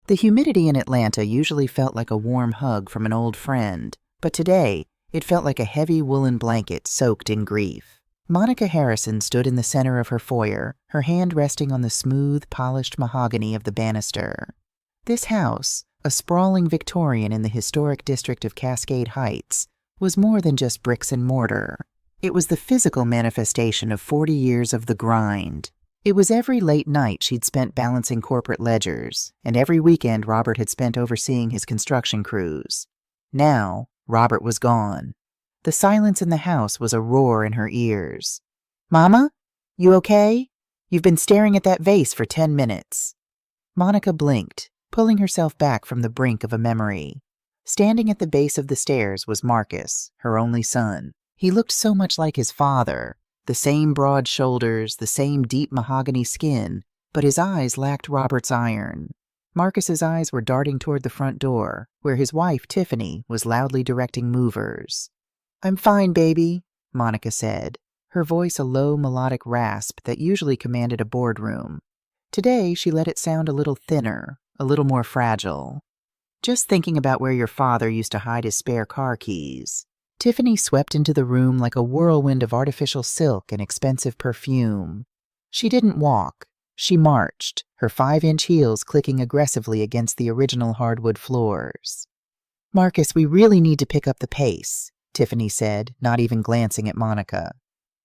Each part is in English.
The humidity in Atlanta usually felt like a warm hug from an old friend, but today it felt like a heavy woolen blanket soaked in grief. Monica Harrison stood in the center of her foyer, her hand resting on the smooth, polished mahogany of the banister. This house, a sprawling Victorian in the historic district of Cascade Heights, was more than just bricks and mortar. It was the physical manifestation of 40 years of the grind. It was every late night she'd spent balancing corporate ledgers, and every weekend Robert had spent overseeing his construction crews. Now, Robert was gone. The silence in the house was a roar in her ears. "Mama? You okay? You've been staring at that vase for 10 minutes. Monica blinked, pulling herself back from the brink of a memory. Standing at the base of the stairs was Marcus, her only son. He looked so much like his father. The same broad shoulders, the same deep mahogany skin, but his eyes lacked Robert's iron. Marcus's eyes were darting toward the front door, where his wife, Tiffany, was loudly directing movers. "I'm fine, baby," Monica said, her voice a low melodic rasp that usually commanded a boardroom. Today she let it sound a little thinner, a little more fragile. "Just thinking about where your father used to hide his spare car keys." Tiffany swept into the room like a whirlwind of artificial silk and expensive perfume. She didn't walk. She marched, her 5-inch heels clicking aggressively against the original hardwood floors. "Marcus, we really need to pick up the pace," Tiffany said, not even glancing at Monica.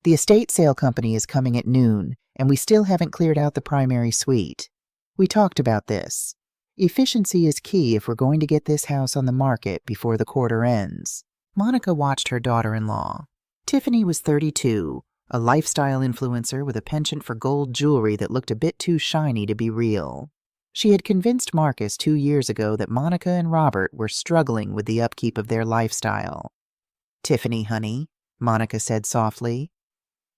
"The estate sale company is coming at noon, and we still haven't cleared out the primary suite. We talked about this. Efficiency is key if we're going to get this house on the market before the quarter ends." Monica watched her daughter-in-law. Tiffany was 32, a lifestyle influencer with a penchant for gold jewelry that looked a bit too shiny to be real. She had convinced Marcus 2 years ago that Monica and Robert were struggling with the upkeep of their lifestyle. "Tiffany, honey," Monica said softly,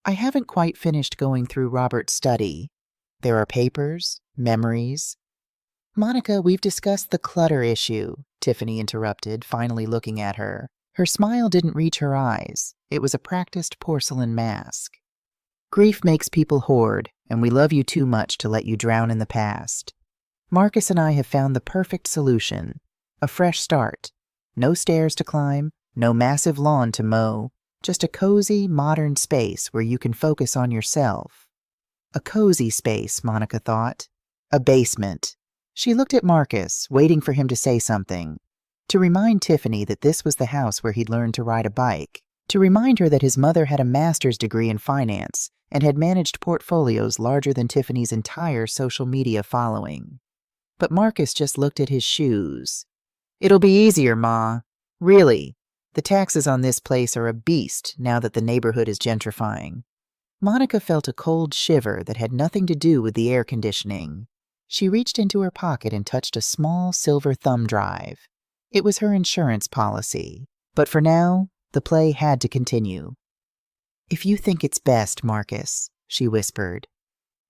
"I haven't quite finished going through Robert's study. There are papers, memories." "Monica, we've discussed the clutter issue," Tiffany interrupted, finally looking at her. Her smile didn't reach her eyes. It was a practiced porcelain mask. "Grief makes people hoard, and we love you too much to let you drown in the past. Marcus and I have found the perfect solution. A fresh start. No stairs to climb, no massive lawn to mow, just a cozy, modern space where you can focus on yourself." A cozy space, Monica thought. A basement. She looked at Marcus, waiting for him to say something. To remind Tiffany that this was the house where he'd learned to ride a bike. To remind her that his mother had a master's degree in finance and had managed portfolios larger than Tiffany's entire social media following. But Marcus just looked at his shoes. "It'll be easier, Ma. Really. The taxes on this place are a beast now that the neighborhood is gentrifying." Monica felt a cold shiver that had nothing to do with the air conditioning. She reached into her pocket and touched a small silver thumb drive. It was her insurance policy. But for now, the play had to continue. "If you think it's best, Marcus," she whispered.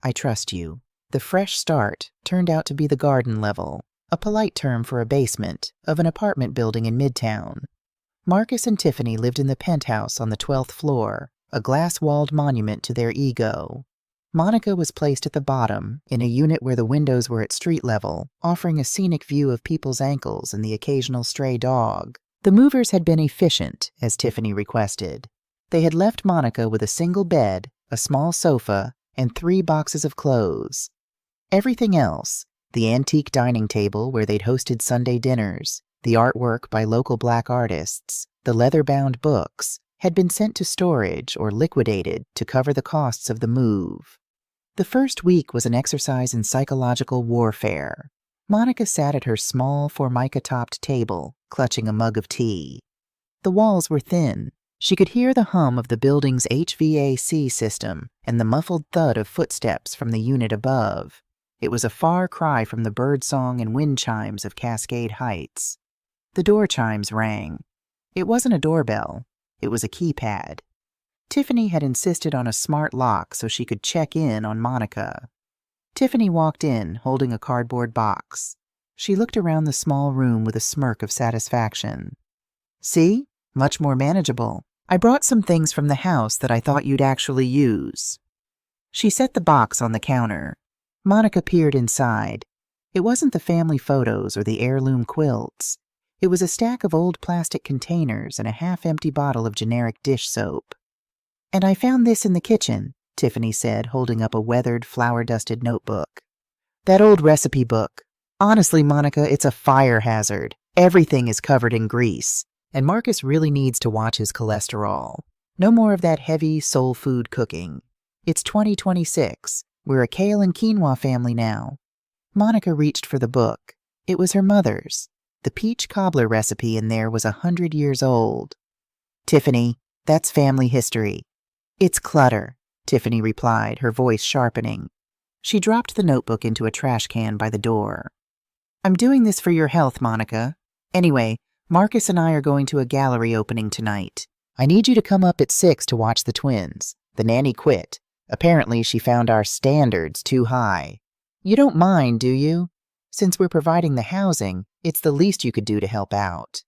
"I trust you." The fresh start turned out to be the garden level, a polite term for a basement, of an apartment building in Midtown. Marcus and Tiffany lived in the penthouse on the 12th floor, a glass-walled monument to their ego. Monica was placed at the bottom, in a unit where the windows were at street level, offering a scenic view of people's ankles and the occasional stray dog. The movers had been efficient, as Tiffany requested. They had left Monica with a single bed, a small sofa, and 3 boxes of clothes. Everything else, the antique dining table where they'd hosted Sunday dinners, the artwork by local black artists, the leather-bound books, had been sent to storage or liquidated to cover the costs of the move. The first week was an exercise in psychological warfare. Monica sat at her small formica-topped table, clutching a mug of tea. The walls were thin. She could hear the hum of the building's HVAC system and the muffled thud of footsteps from the unit above. It was a far cry from the birdsong and wind chimes of Cascade Heights. The door chimes rang. It wasn't a doorbell. It was a keypad. Tiffany had insisted on a smart lock so she could check in on Monica. Tiffany walked in, holding a cardboard box. She looked around the small room with a smirk of satisfaction. "See? Much more manageable. I brought some things from the house that I thought you'd actually use." She set the box on the counter. Monica peered inside. It wasn't the family photos or the heirloom quilts. It was a stack of old plastic containers and a half-empty bottle of generic dish soap. "And I found this in the kitchen," Tiffany said, holding up a weathered, flour-dusted notebook. "That old recipe book. Honestly, Monica, it's a fire hazard. Everything is covered in grease. And Marcus really needs to watch his cholesterol. No more of that heavy, soul food cooking. It's 2026. We're a kale and quinoa family now." Monica reached for the book. It was her mother's. The peach cobbler recipe in there was 100 years old. "Tiffany, that's family history." "It's clutter," Tiffany replied, her voice sharpening. She dropped the notebook into a trash can by the door. "I'm doing this for your health, Monica. Anyway, Marcus and I are going to a gallery opening tonight. I need you to come up at 6 to watch the twins. The nanny quit. Apparently she found our standards too high. You don't mind, do you? Since we're providing the housing, it's the least you could do to help out."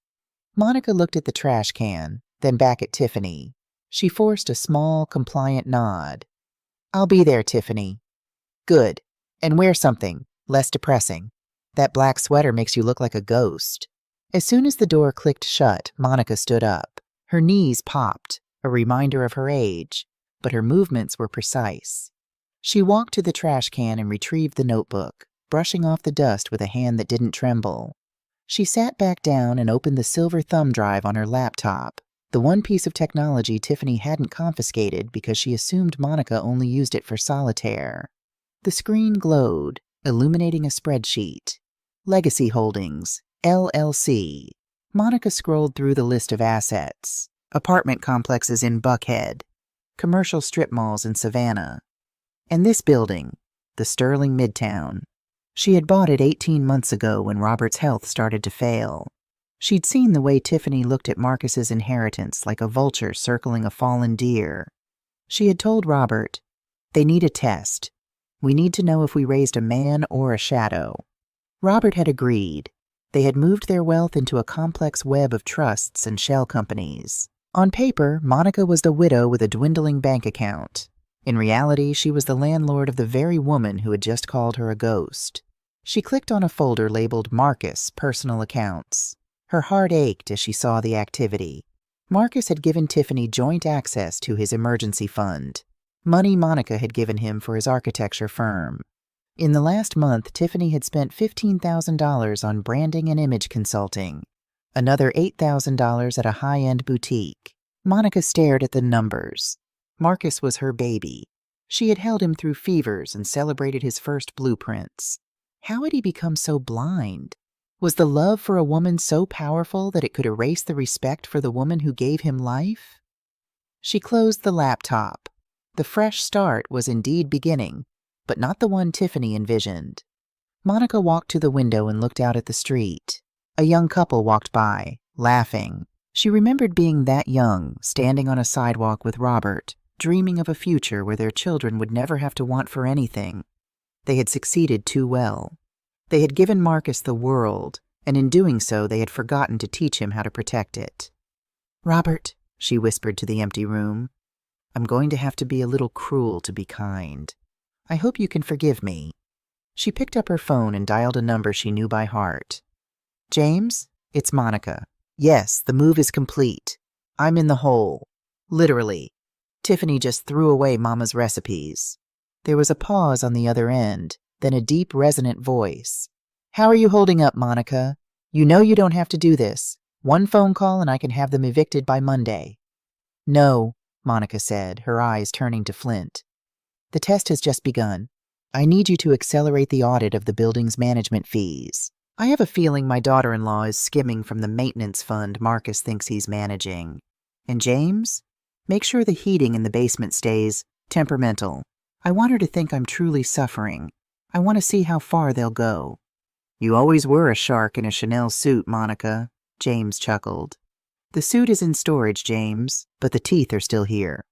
Monica looked at the trash can, then back at Tiffany. She forced a small, compliant nod. "I'll be there, Tiffany." "Good. And wear something less depressing. That black sweater makes you look like a ghost." As soon as the door clicked shut, Monica stood up. Her knees popped, a reminder of her age, but her movements were precise. She walked to the trash can and retrieved the notebook, brushing off the dust with a hand that didn't tremble. She sat back down and opened the silver thumb drive on her laptop, the one piece of technology Tiffany hadn't confiscated because she assumed Monica only used it for solitaire. The screen glowed, illuminating a spreadsheet. Legacy Holdings, LLC. Monica scrolled through the list of assets. Apartment complexes in Buckhead. Commercial strip malls in Savannah. And this building, the Sterling Midtown. She had bought it 18 months ago when Robert's health started to fail. She'd seen the way Tiffany looked at Marcus's inheritance like a vulture circling a fallen deer. She had told Robert, "They need a test. We need to know if we raised a man or a shadow." Robert had agreed. They had moved their wealth into a complex web of trusts and shell companies. On paper, Monica was the widow with a dwindling bank account. In reality, she was the landlord of the very woman who had just called her a ghost. She clicked on a folder labeled Marcus Personal Accounts. Her heart ached as she saw the activity. Marcus had given Tiffany joint access to his emergency fund, money Monica had given him for his architecture firm. In the last month, Tiffany had spent $15,000 on branding and image consulting, another $8,000 at a high-end boutique. Monica stared at the numbers. Marcus was her baby. She had held him through fevers and celebrated his first blueprints. How had he become so blind? Was the love for a woman so powerful that it could erase the respect for the woman who gave him life? She closed the laptop. The fresh start was indeed beginning, but not the one Tiffany envisioned. Monica walked to the window and looked out at the street. A young couple walked by, laughing. She remembered being that young, standing on a sidewalk with Robert, dreaming of a future where their children would never have to want for anything. They had succeeded too well. They had given Marcus the world, and in doing so they had forgotten to teach him how to protect it. "Robert," she whispered to the empty room, "I'm going to have to be a little cruel to be kind. I hope you can forgive me." She picked up her phone and dialed a number she knew by heart. "James, it's Monica. Yes, the move is complete. I'm in the hole. Literally. Tiffany just threw away Mama's recipes." There was a pause on the other end, then a deep, resonant voice. "How are you holding up, Monica? You know you don't have to do this. One phone call and I can have them evicted by Monday." "No," Monica said, her eyes turning to flint. "The test has just begun. I need you to accelerate the audit of the building's management fees. I have a feeling my daughter-in-law is skimming from the maintenance fund Marcus thinks he's managing. And James, make sure the heating in the basement stays temperamental. I want her to think I'm truly suffering. I want to see how far they'll go." "You always were a shark in a Chanel suit, Monica," James chuckled. "The suit is in storage, James, but the teeth are still here."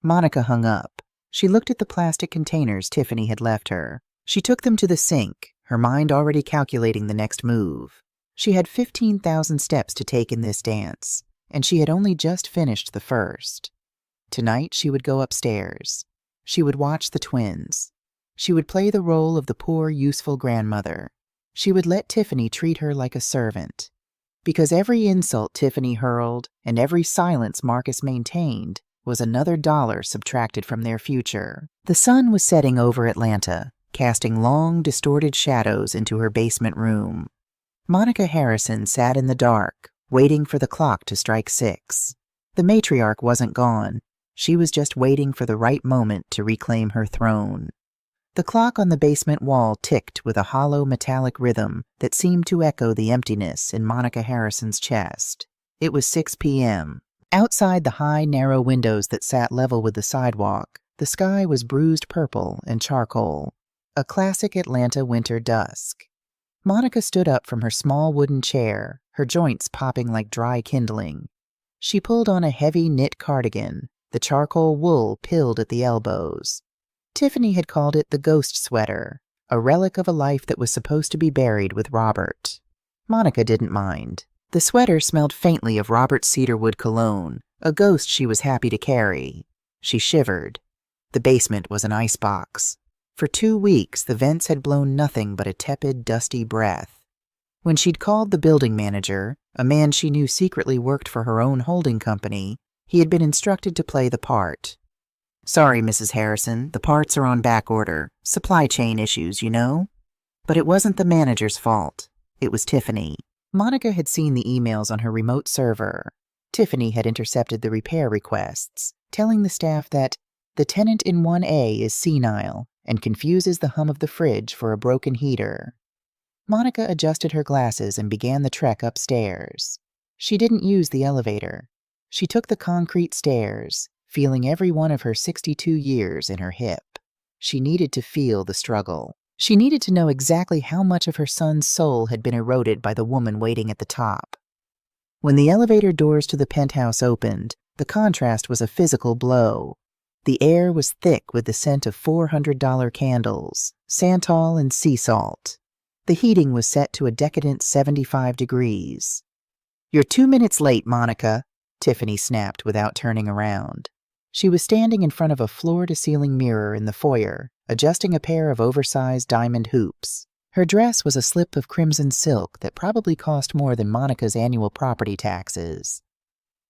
Monica hung up. She looked at the plastic containers Tiffany had left her. She took them to the sink, her mind already calculating the next move. She had 15,000 steps to take in this dance, and she had only just finished the first. Tonight she would go upstairs. She would watch the twins. She would play the role of the poor, useful grandmother. She would let Tiffany treat her like a servant. Because every insult Tiffany hurled and every silence Marcus maintained was another dollar subtracted from their future. The sun was setting over Atlanta, casting long, distorted shadows into her basement room. Monica Harrison sat in the dark, waiting for the clock to strike 6. The matriarch wasn't gone. She was just waiting for the right moment to reclaim her throne. The clock on the basement wall ticked with a hollow metallic rhythm that seemed to echo the emptiness in Monica Harrison's chest. It was 6 p.m. Outside the high, narrow windows that sat level with the sidewalk, the sky was bruised purple and charcoal, a classic Atlanta winter dusk. Monica stood up from her small wooden chair, her joints popping like dry kindling. She pulled on a heavy knit cardigan, the charcoal wool pilled at the elbows. Tiffany had called it the ghost sweater, a relic of a life that was supposed to be buried with Robert. Monica didn't mind. The sweater smelled faintly of Robert's cedarwood cologne, a ghost she was happy to carry. She shivered. The basement was an icebox. For 2 weeks, the vents had blown nothing but a tepid, dusty breath. When she'd called the building manager, a man she knew secretly worked for her own holding company, he had been instructed to play the part. "Sorry, Mrs. Harrison, the parts are on back order. Supply chain issues, you know?" But it wasn't the manager's fault. It was Tiffany. Monica had seen the emails on her remote server. Tiffany had intercepted the repair requests, telling the staff that the tenant in 1A is senile and confuses the hum of the fridge for a broken heater. Monica adjusted her glasses and began the trek upstairs. She didn't use the elevator. She took the concrete stairs, feeling every one of her 62 years in her hip. She needed to feel the struggle. She needed to know exactly how much of her son's soul had been eroded by the woman waiting at the top. When the elevator doors to the penthouse opened, the contrast was a physical blow. The air was thick with the scent of $400 candles, santal and sea salt. The heating was set to a decadent 75 degrees. "You're 2 minutes late, Monica," Tiffany snapped without turning around. She was standing in front of a floor-to-ceiling mirror in the foyer, adjusting a pair of oversized diamond hoops. Her dress was a slip of crimson silk that probably cost more than Monica's annual property taxes.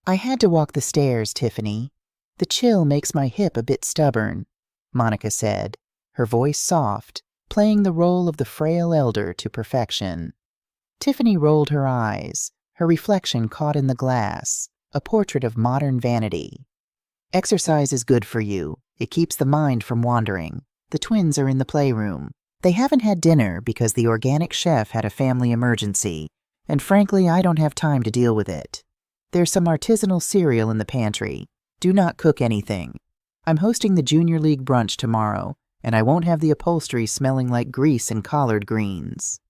"I had to walk the stairs, Tiffany. The chill makes my hip a bit stubborn," Monica said, her voice soft, playing the role of the frail elder to perfection. Tiffany rolled her eyes, her reflection caught in the glass, a portrait of modern vanity. "Exercise is good for you. It keeps the mind from wandering. The twins are in the playroom. They haven't had dinner because the organic chef had a family emergency, and frankly, I don't have time to deal with it. There's some artisanal cereal in the pantry. Do not cook anything. I'm hosting the Junior League brunch tomorrow, and I won't have the upholstery smelling like grease and collard greens."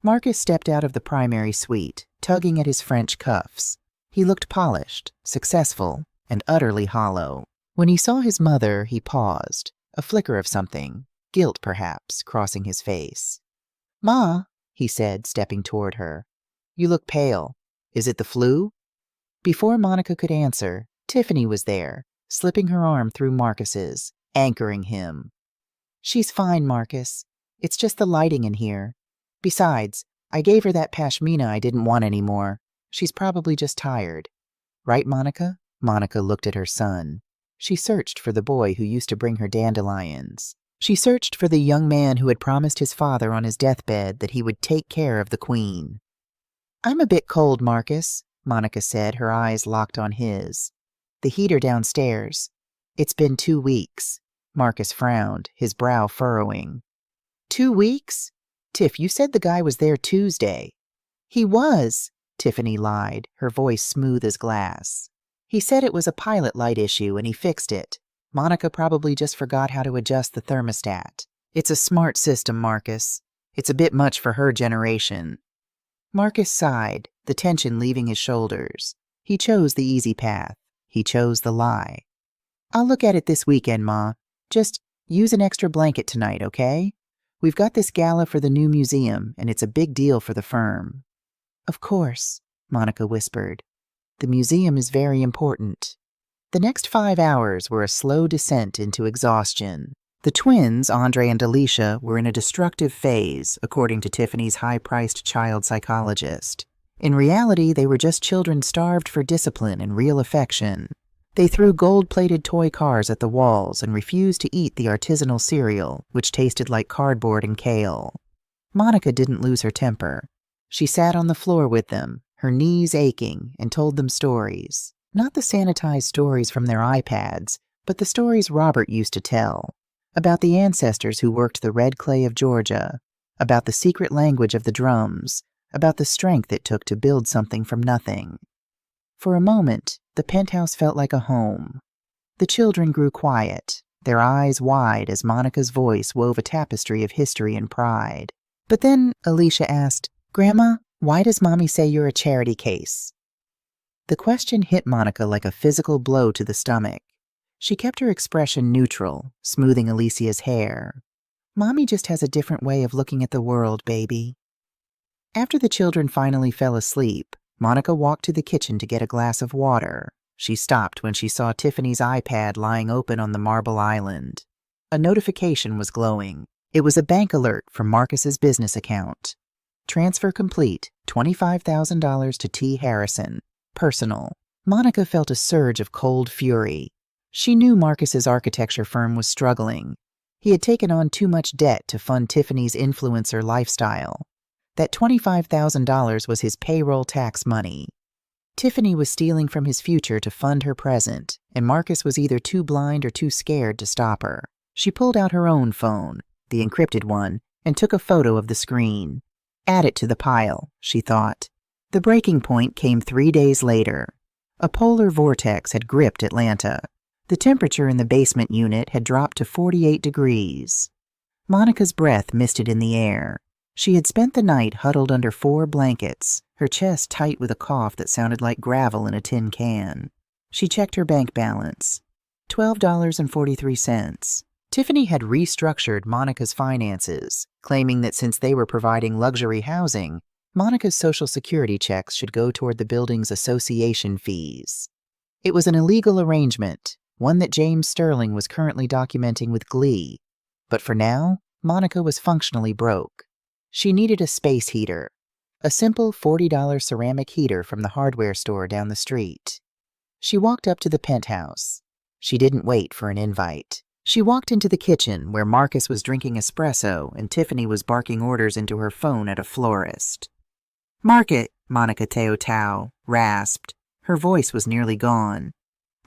Marcus stepped out of the primary suite, tugging at his French cuffs. He looked polished, successful, and utterly hollow. When he saw his mother, he paused, a flicker of something, guilt perhaps, crossing his face. "Ma," he said, stepping toward her. "You look pale. Is it the flu?" Before Monica could answer, Tiffany was there, slipping her arm through Marcus's, anchoring him. "She's fine, Marcus. It's just the lighting in here. Besides, I gave her that pashmina I didn't want anymore. She's probably just tired. Right, Monica?" Monica looked at her son. She searched for the boy who used to bring her dandelions. She searched for the young man who had promised his father on his deathbed that he would take care of the queen. "I'm a bit cold, Marcus," Monica said, her eyes locked on his. "The heater downstairs. It's been 2 weeks. Marcus frowned, his brow furrowing. 2 weeks? Tiff, you said the guy was there Tuesday." "He was," Tiffany lied, her voice smooth as glass. "He said it was a pilot light issue and he fixed it. Monica probably just forgot how to adjust the thermostat. It's a smart system, Marcus. It's a bit much for her generation." Marcus sighed, the tension leaving his shoulders. He chose the easy path. He chose the lie. "I'll look at it this weekend, Ma. Just use an extra blanket tonight, okay? We've got this gala for the new museum, and it's a big deal for the firm." "Of course," Monica whispered. "The museum is very important." The next 5 hours were a slow descent into exhaustion. The twins, Andre and Alicia, were in a destructive phase, according to Tiffany's high-priced child psychologist. In reality, they were just children starved for discipline and real affection. They threw gold-plated toy cars at the walls and refused to eat the artisanal cereal, which tasted like cardboard and kale. Monica didn't lose her temper. She sat on the floor with them, her knees aching, and told them stories. Not the sanitized stories from their iPads, but the stories Robert used to tell. About the ancestors who worked the red clay of Georgia, about the secret language of the drums, about the strength it took to build something from nothing. For a moment, the penthouse felt like a home. The children grew quiet, their eyes wide as Monica's voice wove a tapestry of history and pride. But then Alicia asked, "Grandma, why does Mommy say you're a charity case?" The question hit Monica like a physical blow to the stomach. She kept her expression neutral, smoothing Alicia's hair. "Mommy just has a different way of looking at the world, baby." After the children finally fell asleep, Monica walked to the kitchen to get a glass of water. She stopped when she saw Tiffany's iPad lying open on the marble island. A notification was glowing. It was a bank alert from Marcus's business account. Transfer complete, $25,000 to T. Harrison. Personal. Monica felt a surge of cold fury. She knew Marcus's architecture firm was struggling. He had taken on too much debt to fund Tiffany's influencer lifestyle. That $25,000 was his payroll tax money. Tiffany was stealing from his future to fund her present, and Marcus was either too blind or too scared to stop her. She pulled out her own phone, the encrypted one, and took a photo of the screen. Add it to the pile, she thought. The breaking point came 3 days later. A polar vortex had gripped Atlanta. The temperature in the basement unit had dropped to 48 degrees. Monica's breath misted in the air. She had spent the night huddled under 4 blankets, her chest tight with a cough that sounded like gravel in a tin can. She checked her bank balance. $12.43. Tiffany had restructured Monica's finances, claiming that since they were providing luxury housing, Monica's Social Security checks should go toward the building's association fees. It was an illegal arrangement, one that James Sterling was currently documenting with glee. But for now, Monica was functionally broke. She needed a space heater, a simple $40 ceramic heater from the hardware store down the street. She walked up to the penthouse. She didn't wait for an invite. She walked into the kitchen where Marcus was drinking espresso and Tiffany was barking orders into her phone at a florist. "Market," Monica Teotau rasped. Her voice was nearly gone.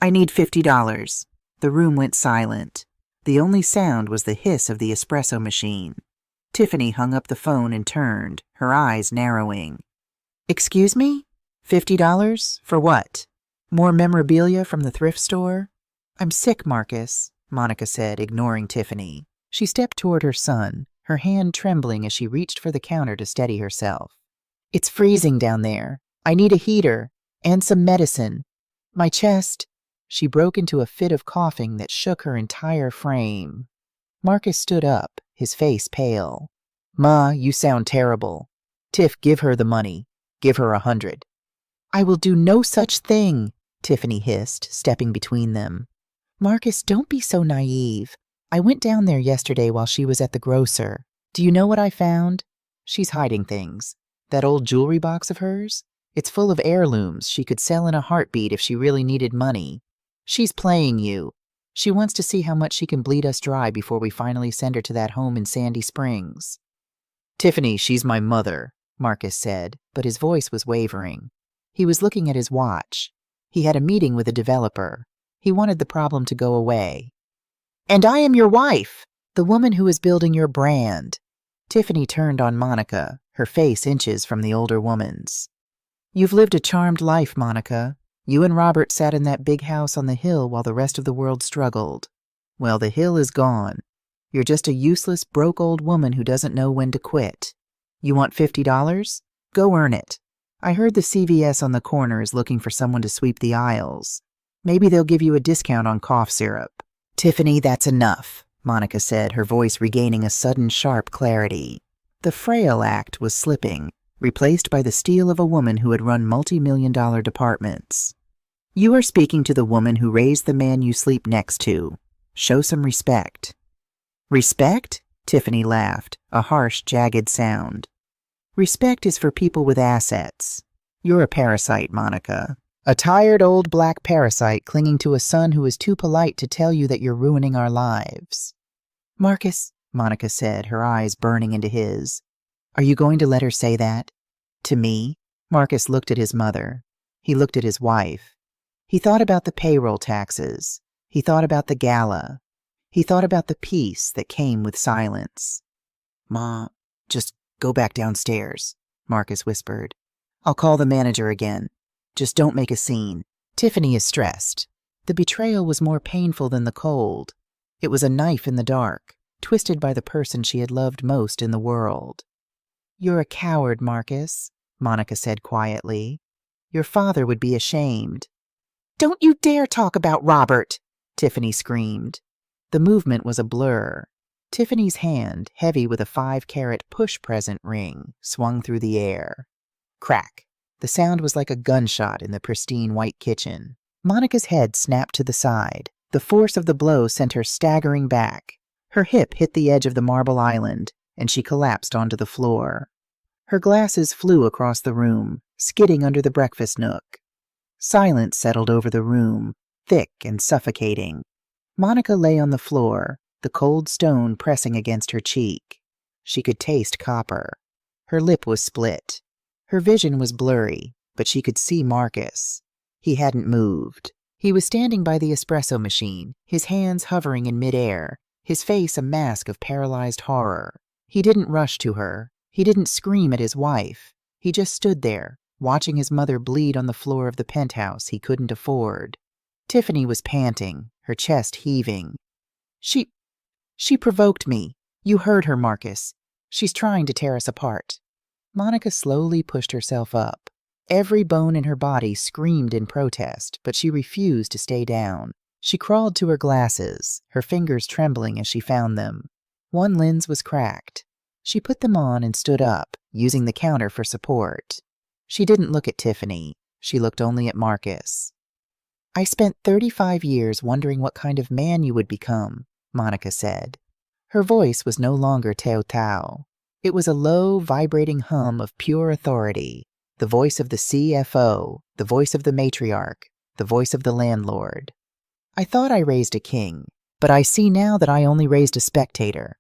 "I need $50. The room went silent. The only sound was the hiss of the espresso machine. Tiffany hung up the phone and turned, her eyes narrowing. "Excuse me? $50? For what? More memorabilia from the thrift store?" "I'm sick, Marcus," Monica said, ignoring Tiffany. She stepped toward her son, her hand trembling as she reached for the counter to steady herself. "It's freezing down there. I need a heater and some medicine. My chest." She broke into a fit of coughing that shook her entire frame. Marcus stood up, his face pale. "Ma, you sound terrible. Tiff, give her the money. Give her 100. "I will do no such thing," Tiffany hissed, stepping between them. "Marcus, don't be so naive. I went down there yesterday while she was at the grocer. Do you know what I found? She's hiding things. That old jewelry box of hers? It's full of heirlooms she could sell in a heartbeat if she really needed money. She's playing you. She wants to see how much she can bleed us dry before we finally send her to that home in Sandy Springs." "Tiffany, she's my mother," Marcus said, but his voice was wavering. He was looking at his watch. He had a meeting with a developer. He wanted the problem to go away. "And I am your wife, the woman who is building your brand." Tiffany turned on Monica, her face inches from the older woman's. "You've lived a charmed life, Monica. You and Robert sat in that big house on the hill while the rest of the world struggled. Well, the hill is gone. You're just a useless, broke old woman who doesn't know when to quit. You want $50? Go earn it. I heard the CVS on the corner is looking for someone to sweep the aisles. Maybe they'll give you a discount on cough syrup." "Tiffany, that's enough," Monica said, her voice regaining a sudden sharp clarity. The frail act was slipping, replaced by the steel of a woman who had run multi-million-dollar departments. "You are speaking to the woman who raised the man you sleep next to. Show some respect." Respect? Tiffany laughed, a harsh, jagged sound. Respect is for people with assets. You're a parasite, Monica. A tired old black parasite clinging to a son who is too polite to tell you that you're ruining our lives. Marcus, Monica said, her eyes burning into his. Are you going to let her say that? To me? Marcus looked at his mother. He looked at his wife. He thought about the payroll taxes. He thought about the gala. He thought about the peace that came with silence. Ma, just go back downstairs, Marcus whispered. I'll call the manager again. Just don't make a scene. Tiffany is stressed. The betrayal was more painful than the cold. It was a knife in the dark, twisted by the person she had loved most in the world. You're a coward, Marcus, Monica said quietly. Your father would be ashamed. Don't you dare talk about Robert, Tiffany screamed. The movement was a blur. Tiffany's hand, heavy with a 5-carat push present ring, swung through the air. Crack. The sound was like a gunshot in the pristine white kitchen. Monica's head snapped to the side. The force of the blow sent her staggering back. Her hip hit the edge of the marble island, and she collapsed onto the floor. Her glasses flew across the room, skidding under the breakfast nook. Silence settled over the room, thick and suffocating. Monica lay on the floor, the cold stone pressing against her cheek. She could taste copper. Her lip was split. Her vision was blurry, but she could see Marcus. He hadn't moved. He was standing by the espresso machine, his hands hovering in midair, his face a mask of paralyzed horror. He didn't rush to her. He didn't scream at his wife. He just stood there, watching his mother bleed on the floor of the penthouse he couldn't afford. Tiffany was panting, her chest heaving. She provoked me. You heard her, Marcus. She's trying to tear us apart. Monica slowly pushed herself up. Every bone in her body screamed in protest, but she refused to stay down. She crawled to her glasses, her fingers trembling as she found them. One lens was cracked. She put them on and stood up, using the counter for support. She didn't look at Tiffany. She looked only at Marcus. I spent 35 years wondering what kind of man you would become, Monica said. Her voice was no longer teotao. It was a low, vibrating hum of pure authority, the voice of the CFO, the voice of the matriarch, the voice of the landlord. I thought I raised a king, but I see now that I only raised a spectator.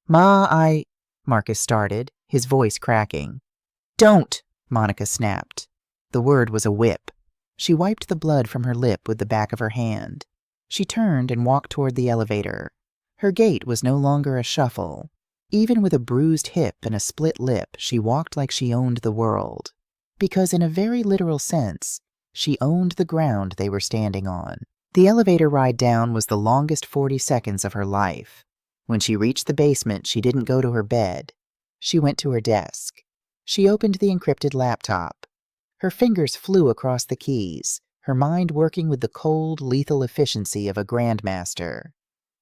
Marcus started, his voice cracking. Don't, Monica snapped. The word was a whip. She wiped the blood from her lip with the back of her hand. She turned and walked toward the elevator. Her gait was no longer a shuffle. Even with a bruised hip and a split lip, she walked like she owned the world. Because in a very literal sense, she owned the ground they were standing on. The elevator ride down was the longest 40 seconds of her life. When she reached the basement, she didn't go to her bed. She went to her desk. She opened the encrypted laptop. Her fingers flew across the keys, her mind working with the cold, lethal efficiency of a grandmaster.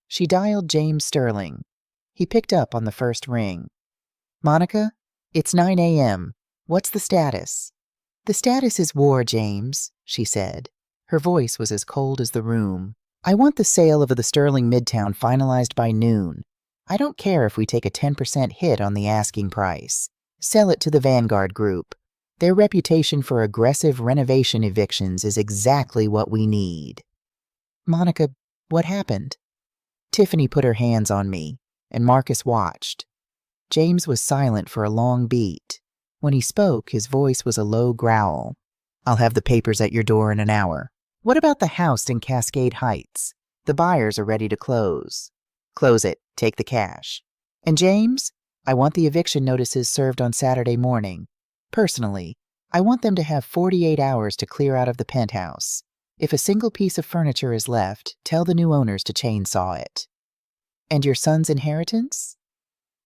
She dialed James Sterling. He picked up on the first ring. Monica, it's 9 a.m. What's the status? The status is war, James, she said. Her voice was as cold as the room. I want the sale of the Sterling Midtown finalized by noon. I don't care if we take a 10% hit on the asking price. Sell it to the Vanguard Group. Their reputation for aggressive renovation evictions is exactly what we need. Monica, what happened? Tiffany put her hands on me, and Marcus watched. James was silent for a long beat. When he spoke, his voice was a low growl. I'll have the papers at your door in an hour. What about the house in Cascade Heights? The buyers are ready to close. Close it. Take the cash. And James, I want the eviction notices served on Saturday morning. Personally, I want them to have 48 hours to clear out of the penthouse. If a single piece of furniture is left, tell the new owners to chainsaw it. And your son's inheritance?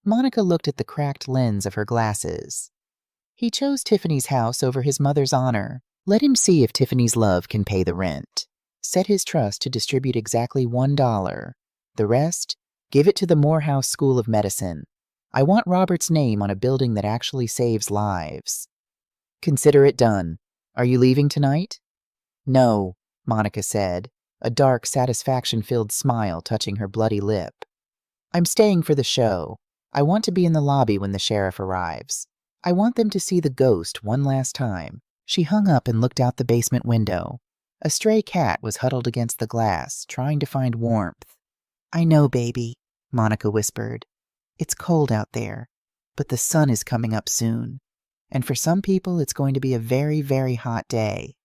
Monica looked at the cracked lens of her glasses. He chose Tiffany's house over his mother's honor. Let him see if Tiffany's love can pay the rent. Set his trust to distribute exactly $1. The rest, give it to the Morehouse School of Medicine. I want Robert's name on a building that actually saves lives. Consider it done. Are you leaving tonight? No, Monica said, a dark, satisfaction-filled smile touching her bloody lip. I'm staying for the show. I want to be in the lobby when the sheriff arrives. I want them to see the ghost one last time." She hung up and looked out the basement window. A stray cat was huddled against the glass, trying to find warmth. "I know, baby," Monica whispered. "It's cold out there, but the sun is coming up soon. And for some people, it's going to be a very, very hot day."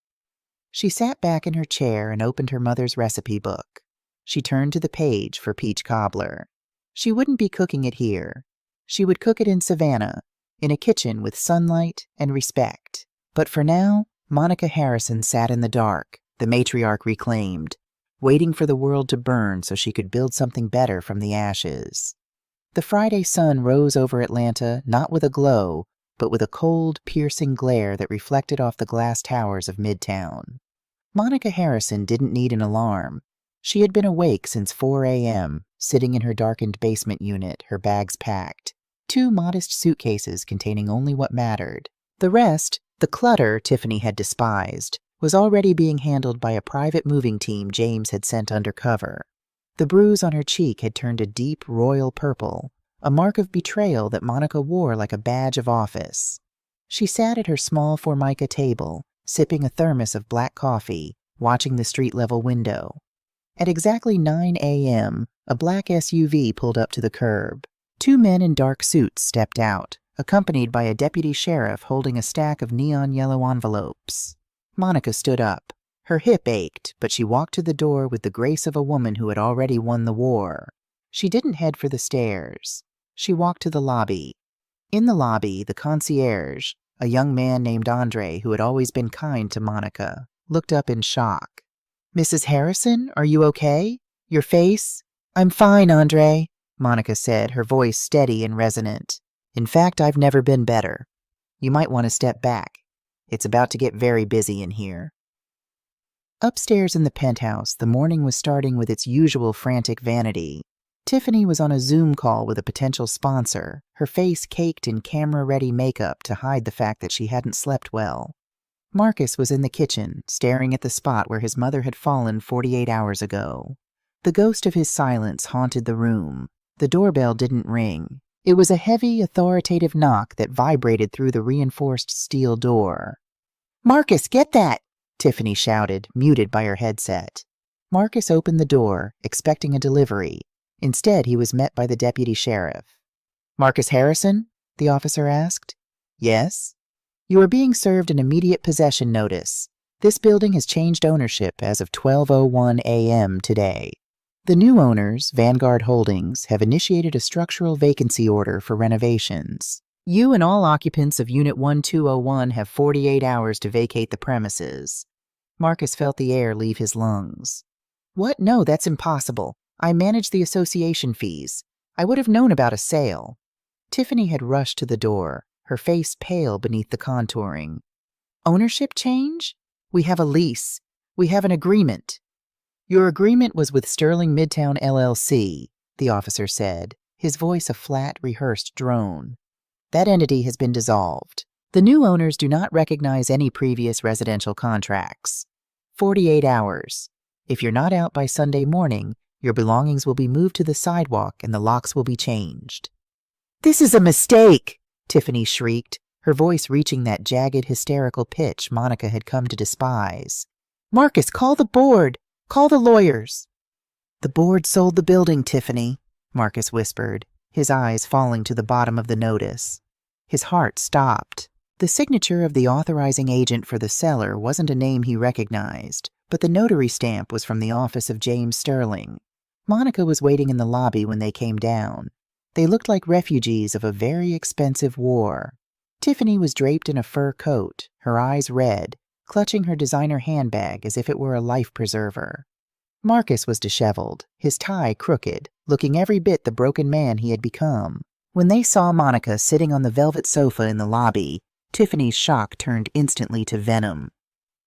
She sat back in her chair and opened her mother's recipe book. She turned to the page for peach cobbler. She wouldn't be cooking it here. She would cook it in Savannah, in a kitchen with sunlight and respect. But for now, Monica Harrison sat in the dark, the matriarch reclaimed, waiting for the world to burn so she could build something better from the ashes. The Friday sun rose over Atlanta not with a glow, but with a cold, piercing glare that reflected off the glass towers of Midtown. Monica Harrison didn't need an alarm. She had been awake since 4 a.m., sitting in her darkened basement unit, her bags packed. 2 modest suitcases containing only what mattered. The rest, the clutter Tiffany had despised, was already being handled by a private moving team James had sent undercover. The bruise on her cheek had turned a deep royal purple, a mark of betrayal that Monica wore like a badge of office. She sat at her small Formica table, sipping a thermos of black coffee, watching the street-level window. At exactly 9 a.m., a black SUV pulled up to the curb. 2 men in dark suits stepped out, accompanied by a deputy sheriff holding a stack of neon yellow envelopes. Monica stood up. Her hip ached, but she walked to the door with the grace of a woman who had already won the war. She didn't head for the stairs. She walked to the lobby. In the lobby, the concierge, a young man named Andre who had always been kind to Monica, looked up in shock. "Mrs. Harrison, are you okay? Your face?" "I'm fine, Andre," Monica said, her voice steady and resonant. "In fact, I've never been better. You might want to step back. It's about to get very busy in here." Upstairs in the penthouse, the morning was starting with its usual frantic vanity. Tiffany was on a Zoom call with a potential sponsor, her face caked in camera-ready makeup to hide the fact that she hadn't slept well. Marcus was in the kitchen, staring at the spot where his mother had fallen 48 hours ago. The ghost of his silence haunted the room. The doorbell didn't ring. It was a heavy, authoritative knock that vibrated through the reinforced steel door. "Marcus, get that!" Tiffany shouted, muted by her headset. Marcus opened the door, expecting a delivery. Instead, he was met by the deputy sheriff. "Marcus Harrison?" the officer asked. "Yes?" "You are being served an immediate possession notice. This building has changed ownership as of 12:01 a.m. today. The new owners, Vanguard Holdings, have initiated a structural vacancy order for renovations. You and all occupants of Unit 1201 have 48 hours to vacate the premises." Marcus felt the air leave his lungs. "What? No, that's impossible. I manage the association fees. I would have known about a sale." Tiffany had rushed to the door, her face pale beneath the contouring. "Ownership change? We have a lease. We have an agreement." "Your agreement was with Sterling Midtown LLC, the officer said, his voice a flat, rehearsed drone. "That entity has been dissolved. The new owners do not recognize any previous residential contracts. 48 hours. If you're not out by Sunday morning, your belongings will be moved to the sidewalk and the locks will be changed." "This is a mistake!" Tiffany shrieked, her voice reaching that jagged, hysterical pitch Monica had come to despise. "Marcus, call the board! Call the lawyers!" "The board sold the building, Tiffany," Marcus whispered, his eyes falling to the bottom of the notice. His heart stopped. The signature of the authorizing agent for the seller wasn't a name he recognized, but the notary stamp was from the office of James Sterling. Monica was waiting in the lobby when they came down. They looked like refugees of a very expensive war. Tiffany was draped in a fur coat, her eyes red, clutching her designer handbag as if it were a life preserver. Marcus was disheveled, his tie crooked, looking every bit the broken man he had become. When they saw Monica sitting on the velvet sofa in the lobby, Tiffany's shock turned instantly to venom.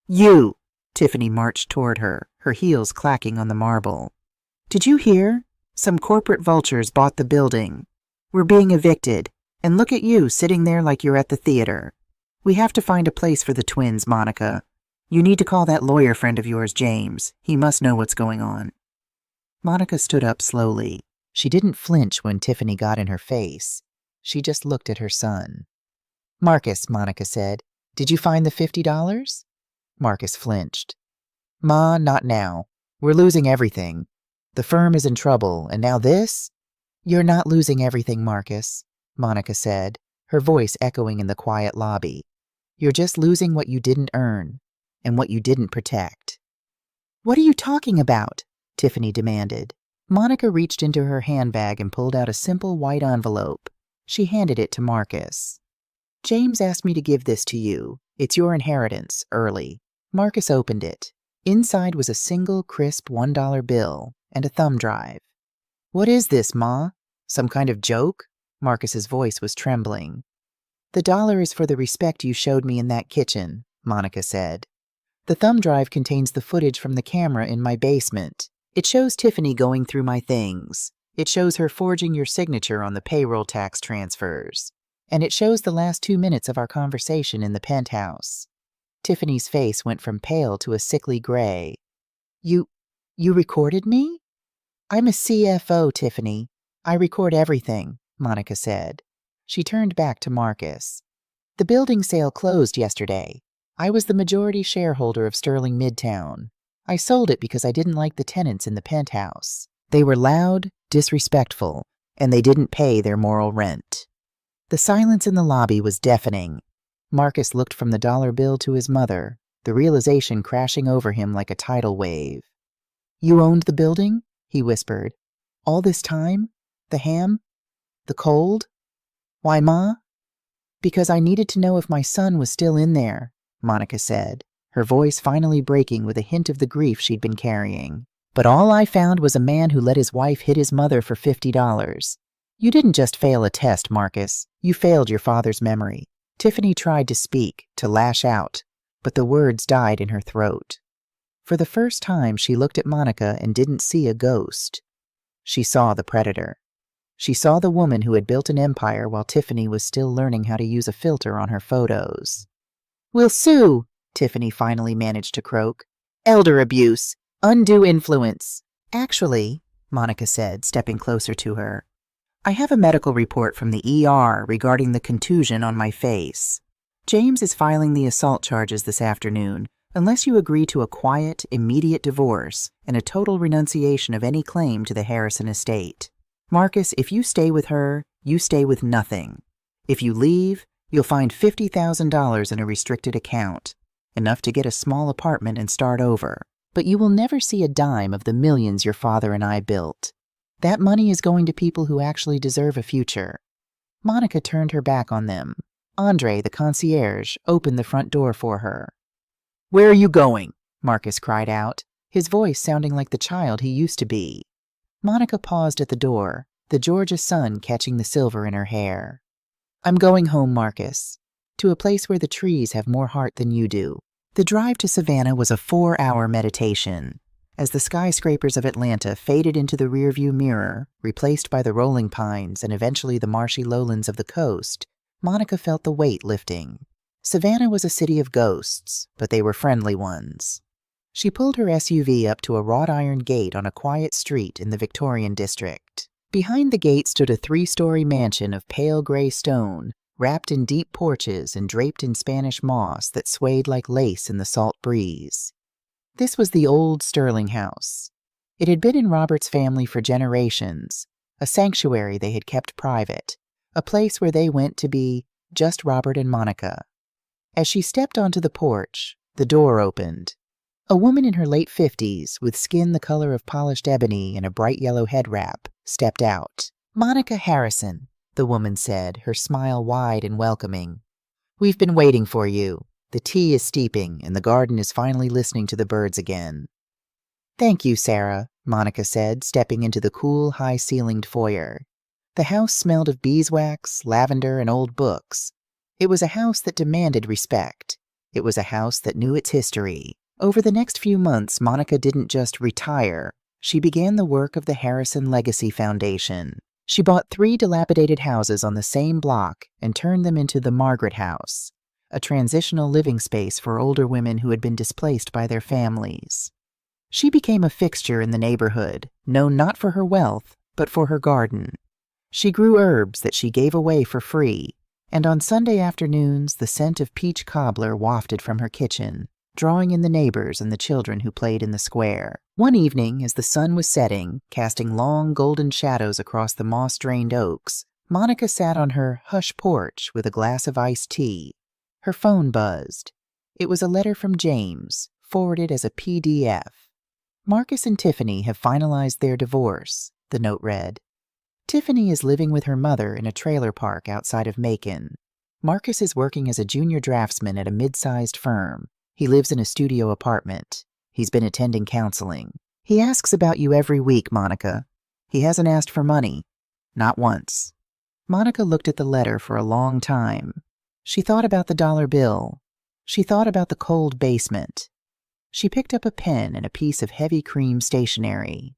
"You!" Tiffany marched toward her, her heels clacking on the marble. "Did you hear? Some corporate vultures bought the building. We're being evicted, and look at you sitting there like you're at the theater. We have to find a place for the twins, Monica. You need to call that lawyer friend of yours, James. He must know what's going on." Monica stood up slowly. She didn't flinch when Tiffany got in her face. She just looked at her son. "Marcus," Monica said, "did you find the $50? Marcus flinched. "Ma, not now. We're losing everything. The firm is in trouble, and now this?" "You're not losing everything, Marcus," Monica said, her voice echoing in the quiet lobby. "You're just losing what you didn't earn, and what you didn't protect." "What are you talking about?" Tiffany demanded. Monica reached into her handbag and pulled out a simple white envelope. She handed it to Marcus. "James asked me to give this to you. It's your inheritance, early." Marcus opened it. Inside was a single, crisp $1 bill and a thumb drive. "What is this, Ma? Some kind of joke?" Marcus's voice was trembling. "The dollar is for the respect you showed me in that kitchen," Monica said. "The thumb drive contains the footage from the camera in my basement. It shows Tiffany going through my things. It shows her forging your signature on the payroll tax transfers. And it shows the last 2 minutes of our conversation in the penthouse." Tiffany's face went from pale to a sickly gray. You recorded me?" "I'm a CFO, Tiffany. I record everything," Monica said. She turned back to Marcus. "The building sale closed yesterday. I was the majority shareholder of Sterling Midtown. I sold it because I didn't like the tenants in the penthouse. They were loud, disrespectful, and they didn't pay their moral rent." The silence in the lobby was deafening. Marcus looked from the dollar bill to his mother, the realization crashing over him like a tidal wave. "You owned the building?" he whispered. "All this time? The ham? The cold? Why, Ma?" "Because I needed to know if my son was still in there," Monica said, her voice finally breaking with a hint of the grief she'd been carrying. "But all I found was a man who let his wife hit his mother for $50. You didn't just fail a test, Marcus. You failed your father's memory." Tiffany tried to speak, to lash out, but the words died in her throat. For the first time, she looked at Monica and didn't see a ghost. She saw the predator. She saw the woman who had built an empire while Tiffany was still learning how to use a filter on her photos. "We'll sue," Tiffany finally managed to croak. "Elder abuse. Undue influence." "Actually," Monica said, stepping closer to her, "I have a medical report from the ER regarding the contusion on my face. James is filing the assault charges this afternoon, unless you agree to a quiet, immediate divorce and a total renunciation of any claim to the Harrison estate. Marcus, if you stay with her, you stay with nothing. If you leave, you'll find $50,000 in a restricted account, enough to get a small apartment and start over. But you will never see a dime of the millions your father and I built. That money is going to people who actually deserve a future." Monica turned her back on them. Andre, the concierge, opened the front door for her. "Where are you going?" Marcus cried out, his voice sounding like the child he used to be. Monica paused at the door, the Georgia sun catching the silver in her hair. "I'm going home, Marcus, to a place where the trees have more heart than you do." The drive to Savannah was a 4-hour meditation. As the skyscrapers of Atlanta faded into the rearview mirror, replaced by the rolling pines and eventually the marshy lowlands of the coast, Monica felt the weight lifting. Savannah was a city of ghosts, but they were friendly ones. She pulled her SUV up to a wrought iron gate on a quiet street in the Victorian district. Behind the gate stood a 3-story mansion of pale gray stone, wrapped in deep porches and draped in Spanish moss that swayed like lace in the salt breeze. This was the old Sterling house. It had been in Robert's family for generations, a sanctuary they had kept private, a place where they went to be just Robert and Monica. As she stepped onto the porch, the door opened. A woman in her late 50s, with skin the color of polished ebony and a bright yellow head wrap, stepped out. "Monica Harrison," the woman said, her smile wide and welcoming. "We've been waiting for you. The tea is steeping, and the garden is finally listening to the birds again." "Thank you, Sarah," Monica said, stepping into the cool, high-ceilinged foyer. The house smelled of beeswax, lavender, and old books. It was a house that demanded respect. It was a house that knew its history. Over the next few months, Monica didn't just retire. She began the work of the Harrison Legacy Foundation. She bought 3 dilapidated houses on the same block and turned them into the Margaret House, a transitional living space for older women who had been displaced by their families. She became a fixture in the neighborhood, known not for her wealth, but for her garden. She grew herbs that she gave away for free, and on Sunday afternoons the scent of peach cobbler wafted from her kitchen, drawing in the neighbors and the children who played in the square. One evening, as the sun was setting, casting long golden shadows across the moss-drained oaks, Monica sat on her hush porch with a glass of iced tea. Her phone buzzed. It was a letter from James, forwarded as a PDF. Marcus and Tiffany have finalized their divorce, the note read. Tiffany is living with her mother in a trailer park outside of Macon. Marcus is working as a junior draftsman at a mid-sized firm. He lives in a studio apartment. He's been attending counseling. He asks about you every week, Monica. He hasn't asked for money. Not once. Monica looked at the letter for a long time. She thought about the dollar bill. She thought about the cold basement. She picked up a pen and a piece of heavy cream stationery.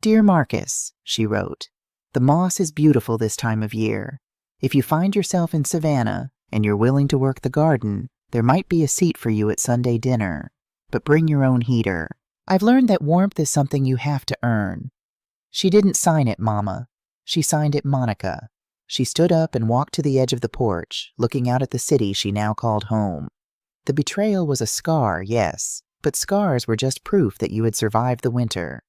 Dear Marcus, she wrote, the moss is beautiful this time of year. If you find yourself in Savannah and you're willing to work the garden, there might be a seat for you at Sunday dinner, but bring your own heater. I've learned that warmth is something you have to earn. She didn't sign it, Mama. She signed it Monica. She stood up and walked to the edge of the porch, looking out at the city she now called home. The betrayal was a scar, yes, but scars were just proof that you had survived the winter.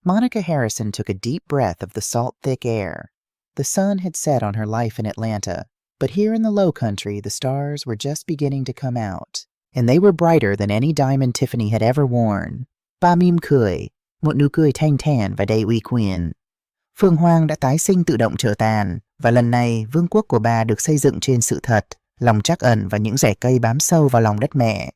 Monica Harrison took a deep breath of the salt, thick air. The sun had set on her life in Atlanta, but here in the low country the stars were just beginning to come out, and they were brighter than any diamond Tiffany had ever worn. Ba mỉm cười, một nụ cười thanh thản và đầy uy quyền. Phương Hoang đã tái sinh tự động trở tàn, và lần này vương quốc của bà được xây dựng trên sự thật, lòng trắc ẩn và những rễ cây bám sâu vào lòng đất mẹ.